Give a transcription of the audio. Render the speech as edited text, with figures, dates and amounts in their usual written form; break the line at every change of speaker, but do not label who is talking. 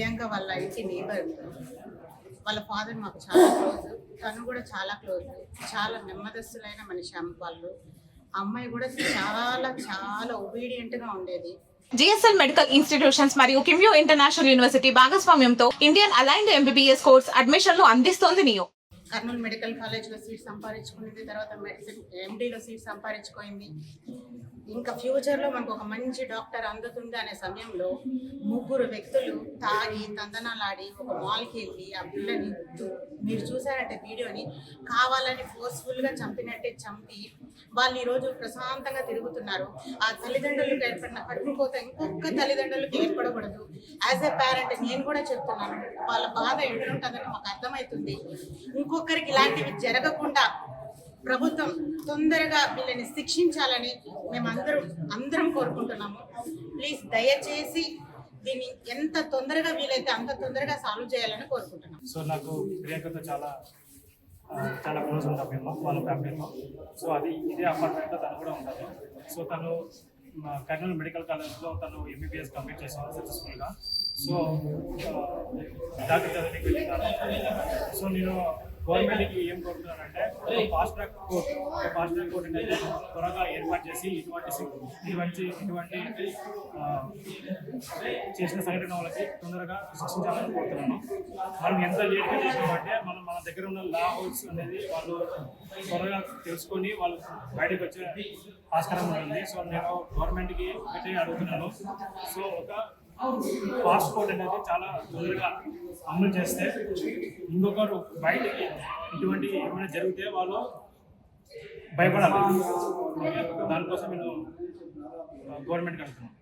ప్రియాంక వాళ్ళ ఇంటి నేబర్. వాళ్ళ ఫాదర్ మాకు చాలా క్లోజ్, తను కూడా చాలా క్లోజ్. చాలా నెమ్మదస్తులైన మనిషి వాళ్ళు. అమ్మాయి కూడా చాలా చాలా ఒబీడియంట్గా ఉండేది.
జిఎస్ఎల్ మెడికల్ ఇన్స్టిట్యూషన్స్ మరియు కిమ్యూ ఇంటర్నేషనల్ యూనివర్సిటీ భాగస్వామ్యంతో ఇండియన్ అలైన్డ్ ఎంబీబీఎస్ కోర్స్ అడ్మిషన్లు అందిస్తోంది నియో.
కర్నూలు మెడికల్ కాలేజ్లో సీట్ సంపాదించుకునేది, తర్వాత మెడిసిన్ ఎండీలో సీట్ సంపాదించుకుంది. ఇంకా ఫ్యూచర్లో మనకు ఒక మంచి డాక్టర్ అందుతుంది అనే సమయంలో ముగ్గురు వ్యక్తులు తాగి తందనాలాడి ఒక మాల్కి వెళ్ళి ఆ పిల్లని, మీరు చూసారంటే వీడియోని, కావాలని ఫోర్స్ఫుల్గా చంపినట్టే చంపి వాళ్ళు ఈరోజు ప్రశాంతంగా తిరుగుతున్నారు. ఆ తల్లిదండ్రులకు ఏర్పడిన కడుపుకోత ఇంకొక తల్లిదండ్రులకు ఏర్పడకూడదు. యాజ్ ఎ పేరెంట్ నేను కూడా చెప్తున్నాను, వాళ్ళ బాధ ఎట్లుంటుందని మాకు అర్థమవుతుంది. ఇంకొకరికి ఇలాంటివి జరగకుండా ప్రభుత్వం తొందరగా వీళ్ళని శిక్షించాలని మేము అందరం కోరుకుంటున్నాము. ప్లీజ్ దయచేసి దీన్ని ఎంత తొందరగా వీలైతే అంత తొందరగా సాల్వ్ చేయాలని కోరుకుంటున్నాం.
సో నాకు ప్రియాంకతో చాలా క్లోజ్ ఉంటాం మేము వాళ్ళ ఫ్యామిలీతో. సో ఇదే అపార్ట్మెంట్లో తను కూడా ఉంటుంది. సో తను కర్నూలు మెడికల్ కాలేజ్లో తను ఎంబీబీఎస్ కంప్లీట్ చేసాను సక్సెస్ఫుల్గా. సో డాక్టర్ చదివికి వెళ్ళినాను. సో నేను గవర్నమెంట్కి ఏం కోరుతున్నానంటే ఫాస్ట్ ట్రాక్ కోర్ట్ అనేది త్వరగా ఏర్పాటు చేసి ఇటువంటి చేసిన సంఘటన వాళ్ళకి తొందరగా శిక్షించాలని కోరుతున్నాను. మనం ఎంత లేట్గా చేసినామంటే మన దగ్గర ఉన్న లా హౌస్ అనేది వాళ్ళు త్వరగా తెలుసుకొని వాళ్ళు బయటకు వచ్చే ఆస్కారం ఉంటుంది. సో నేను గవర్నమెంట్కి అయితే అడుగుతున్నాను. సో ఒక ఫాస్ట్ కోర్ట్ అనేది చాలా తొందరగా అమలు చేస్తే ఇంకొకరు బయటికి ఇటువంటి ఏమైనా జరిగితే వాళ్ళు భయపడాలి. దానికోసం నేను గవర్నమెంట్కి అడుగుతున్నాను.